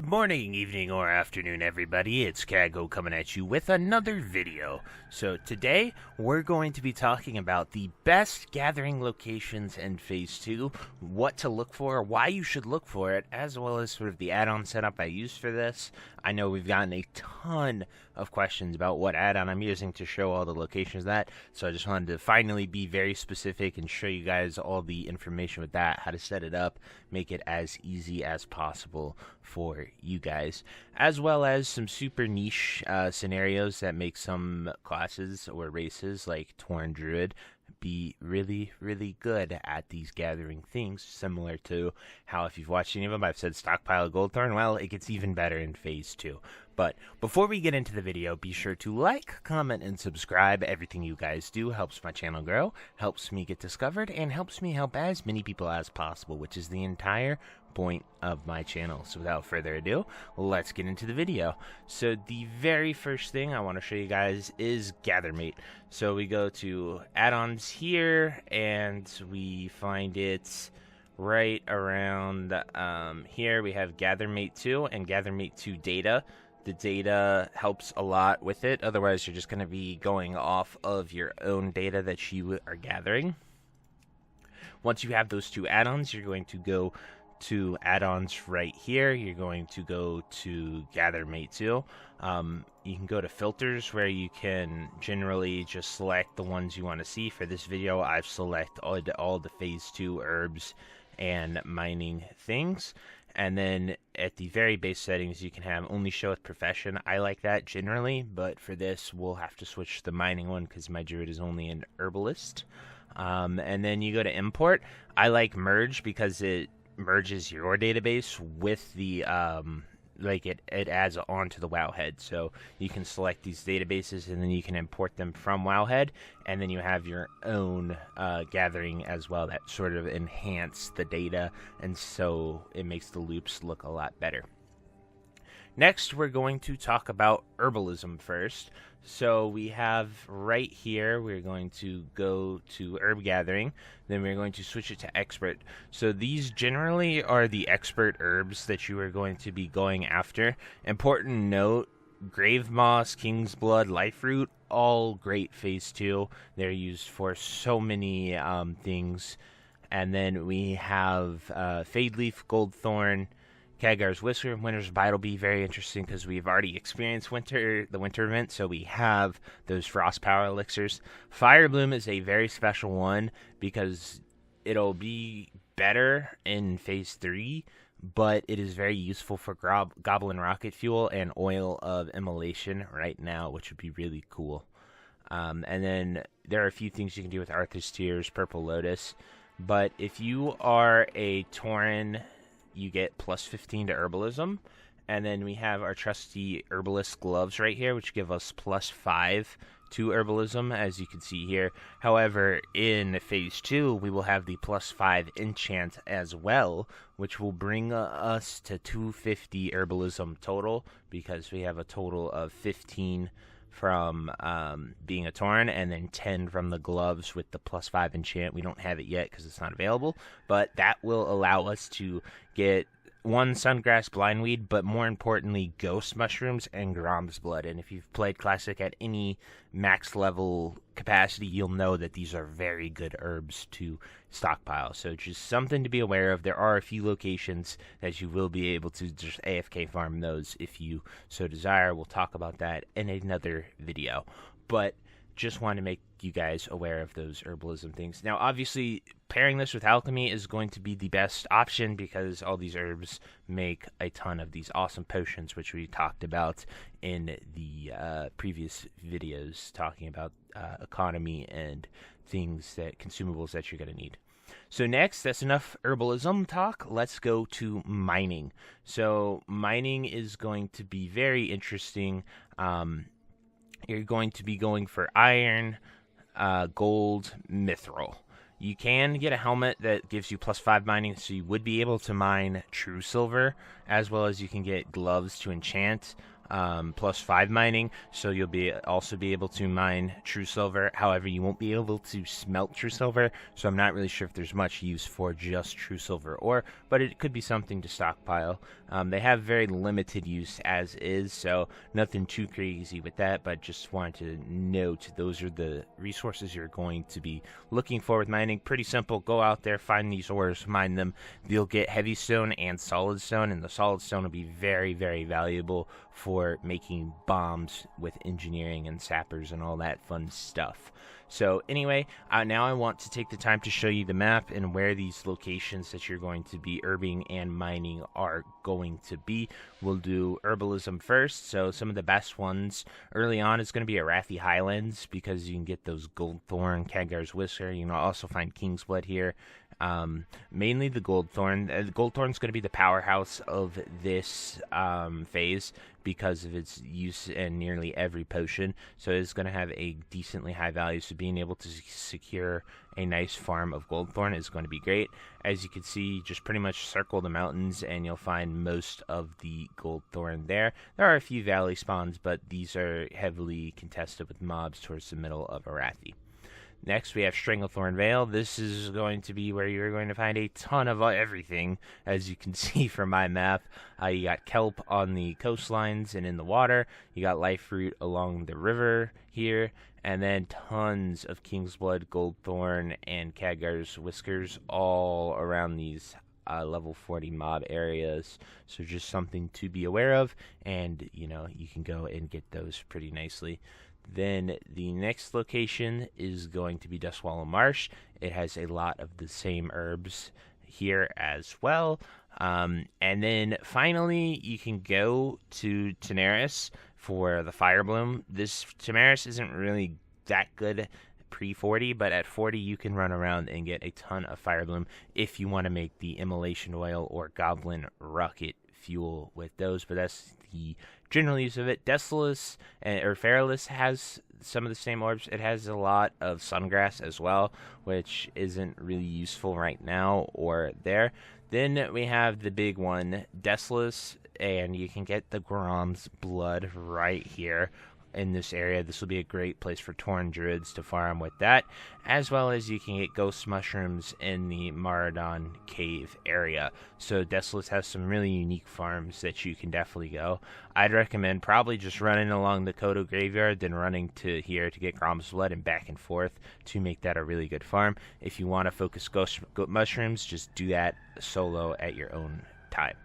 Good morning, evening, or afternoon, everybody. It's Kaghoe coming at you with another video. So today, we're going to be talking about the best gathering locations in Phase 2, what to look for, why you should look for it, as well as sort of the add-on setup I use for this. I know we've gotten a ton of questions about what add-on I'm using to show all the locations of that, so I just wanted to finally be very specific and show you guys all the information with that, how to set it up, make it as easy as possible for you guys, as well as some super niche scenarios that make some classes or races like Tauren Druid be really, really good at these gathering things, similar to how, if you've watched any of them, I've said stockpile Goldthorn. Well, it gets even better in Phase 2. But before we get into the video, be sure to like, comment, and subscribe. Everything you guys do helps my channel grow, helps me get discovered, and helps me help as many people as possible, which is the entire point of my channel. So without further ado, let's get into the video. So the very first thing I want to show you guys is Gathermate. So we go to add-ons here, and we find it right around here. We have Gathermate2 and Gathermate2 data. The data helps a lot with it. Otherwise, you're just going to be going off of your own data that you are gathering. Once you have those two add-ons, you're going to go to add-ons right here. You're going to go to Gathermate2. You can go to filters, where you can generally just select the ones you want to see. For this video, I've selected all the Phase 2 herbs and mining things. And then at the very base settings, you can have only show with profession. I like that generally, but for this, we'll have to switch to the mining one because my druid is only an herbalist. And then you go to import. I like merge because it merges your database with the it adds on to the Wowhead. So you can select these databases and then you can import them from Wowhead, and then you have your own gathering as well that sort of enhance the data, and so it makes the loops look a lot better. Next, we're going to talk about herbalism first. So we have right here, we're going to go to herb gathering, then we're going to switch it to expert. So these generally are the expert herbs that you are going to be going after. Important note, grave moss, king's blood, life root, all great Phase 2. They're used for so many things. And then we have fade leaf, gold thorn, Khadgar's Whisker, Winter's Bite will be very interesting because we've already experienced the winter event, so we have those frost power elixirs. Fire Bloom is a very special one because it'll be better in Phase 3, but it is very useful for Goblin Rocket Fuel and Oil of Immolation right now, which would be really cool. And then there are a few things you can do with Arthur's Tears, Purple Lotus, but if you are a Tauren, you get plus 15 to herbalism, and then we have our trusty herbalist gloves right here, which give us plus 5 to herbalism, as you can see here. However, in Phase 2, we will have the plus 5 enchant as well, which will bring us to 250 herbalism total, because we have a total of 15 from being a Tauren, and then 10 from the gloves with the plus 5 enchant. We don't have it yet because it's not available, but that will allow us to get one sungrass blindweed, but more importantly, ghost mushrooms and Grom's blood. And if you've played Classic at any max level capacity, you'll know that these are very good herbs to stockpile. So just something to be aware of. There are a few locations that you will be able to just AFK farm those if you so desire. We'll talk about that in another video, but just want to make you guys aware of those herbalism things. Now, obviously, pairing this with alchemy is going to be the best option because all these herbs make a ton of these awesome potions, which we talked about in the previous videos, talking about economy and things, that consumables that you're going to need. So next, that's enough herbalism talk. Let's go to mining. So mining is going to be very interesting. You're going to be going for iron, gold, mithril. You can get a helmet that gives you plus 5 mining, so you would be able to mine true silver, as well as you can get gloves to enchant. +5 mining, so you'll also be able to mine true silver. However, you won't be able to smelt true silver, so I'm not really sure if there's much use for just true silver ore, but it could be something to stockpile. They have very limited use as is, so nothing too crazy with that, but just wanted to note those are the resources you're going to be looking for with mining. Pretty simple. Go out there, find these ores, mine them. You'll get heavy stone and solid stone, and the solid stone will be very, very valuable for making bombs with engineering and sappers and all that fun stuff. So anyway, now I want to take the time to show you the map and where these locations that you're going to be herbing and mining are going to be. We'll do herbalism first. So some of the best ones early on is going to be Arathi Highlands, because you can get those Goldthorn, Kaghoe's Whisker. You can also find Kingsblood here. Mainly the Goldthorn. The Goldthorn's going to be the powerhouse of this phase because of its use in nearly every potion. So it's going to have a decently high value. So being able to secure a nice farm of Goldthorn is going to be great. As you can see, just pretty much circle the mountains and you'll find most of the Goldthorn there. There are a few valley spawns, but these are heavily contested with mobs towards the middle of Arathi. Next, we have Stranglethorn Vale. This is going to be where you're going to find a ton of everything, as you can see from my map. You got kelp on the coastlines and in the water. You got life fruit along the river here. And then tons of Kingsblood, Goldthorn, and Kaghoe's Whiskers all around these level 40 mob areas. So just something to be aware of. And, you know, you can go and get those pretty nicely. Then the next location is going to be Dustwallow Marsh. It has a lot of the same herbs here as well. And then finally, you can go to Tanaris for the Fire Bloom. This Tanaris isn't really that good pre-40, but at 40 you can run around and get a ton of Fire Bloom if you want to make the immolation oil or goblin rocket fuel with those. But that's the general use of it. Desolus or Feralus has some of the same orbs. It has a lot of sungrass as well, which isn't really useful right now or there. Then we have the big one, Desolus, and you can get the Grom's blood right here in this area. This will be a great place for Tauren Druids to farm with that, as well as you can get ghost mushrooms in the Maradon cave area. So Desolus has some really unique farms that you can definitely go. I'd recommend probably just running along the Kodo graveyard, then running to here to get Grom's blood and back and forth to make that a really good farm. If you want to focus ghost mushrooms, just do that solo at your own time.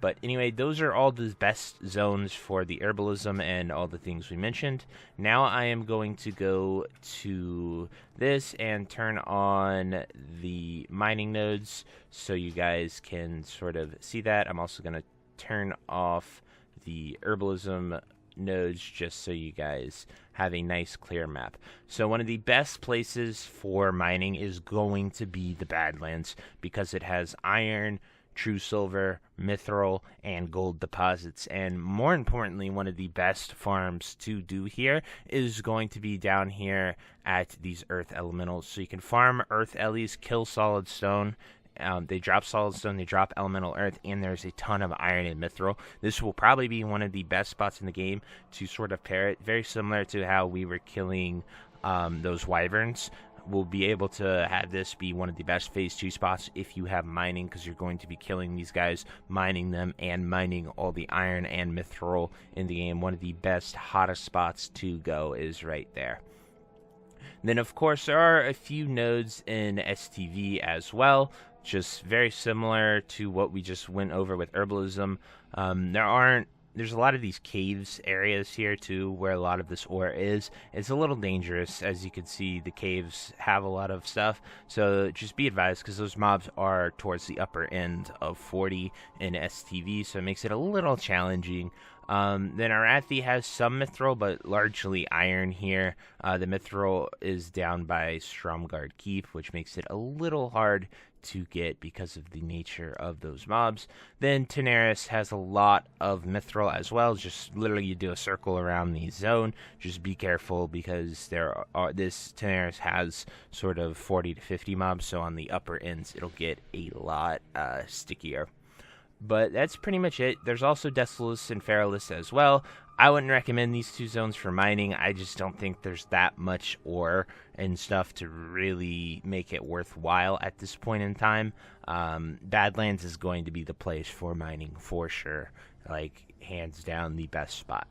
But anyway, those are all the best zones for the herbalism and all the things we mentioned. Now I am going to go to this and turn on the mining nodes so you guys can sort of see that. I'm also going to turn off the herbalism nodes just so you guys have a nice clear map. So one of the best places for mining is going to be the Badlands because it has iron, true silver, mithril, and gold deposits. And more importantly, one of the best farms to do here is going to be down here at these earth elementals. So you can farm earth ellies, kill solid stone. They drop solid stone, they drop elemental earth, and there's a ton of iron and mithril. This will probably be one of the best spots in the game to sort of pair it. Very similar to how we were killing those wyverns. We'll be able to have this be one of the best phase 2 spots if you have mining, because you're going to be killing these guys, mining them, and mining all the iron and mithril in the game. One of the best, hottest spots to go is right there. Then, of course, there are a few nodes in STV as well, just very similar to what we just went over with herbalism. There's a lot of these caves areas here too where a lot of this ore is. It's a little dangerous. As you can see, the caves have a lot of stuff, so just be advised because those mobs are towards the upper end of 40 in STV, so it makes it a little challenging. Then Arathi has some mithril, but largely iron here. The mithril is down by Stromgarde Keep, which makes it a little hard to get because of the nature of those mobs. Then Tanaris has a lot of mithril as well. Just literally you do a circle around the zone. Just be careful because this Tanaris has sort of 40 to 50 mobs, so on the upper ends it'll get a lot stickier. But that's pretty much it. There's also Decimalist and Feralist as well. I wouldn't recommend these two zones for mining. I just don't think there's that much ore and stuff to really make it worthwhile at this point in time. Badlands is going to be the place for mining for sure. Like, hands down, the best spot.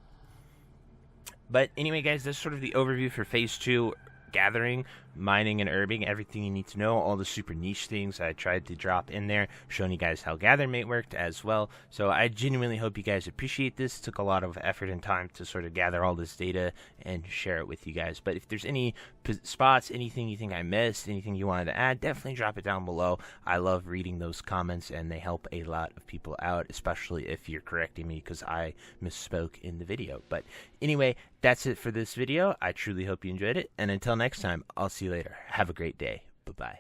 But anyway, guys, that's sort of the overview for Phase 2. Gathering, mining, and herbing, everything you need to know, all the super niche things I tried to drop in there, showing you guys how Gathermate worked as well. So I genuinely hope you guys appreciate this. It took a lot of effort and time to sort of gather all this data and share it with you guys. But if there's any spots, anything you think I missed, anything you wanted to add, definitely drop it down below. I love reading those comments, and they help a lot of people out, especially if you're correcting me because I misspoke in the video. But anyway, that's it for this video. I truly hope you enjoyed it, and until next time, I'll see you later. Have a great day. Bye-bye.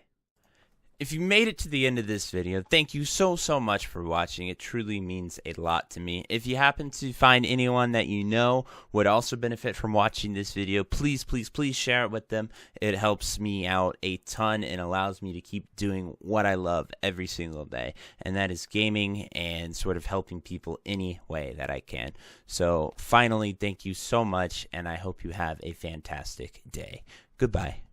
If you made it to the end of this video, thank you so much for watching. It truly means a lot to me. If you happen to find anyone that you know would also benefit from watching this video, please share it with them. It helps me out a ton and allows me to keep doing what I love every single day, and that is gaming and sort of helping people any way that I can. So finally, thank you so much, and I hope you have a fantastic day. Goodbye.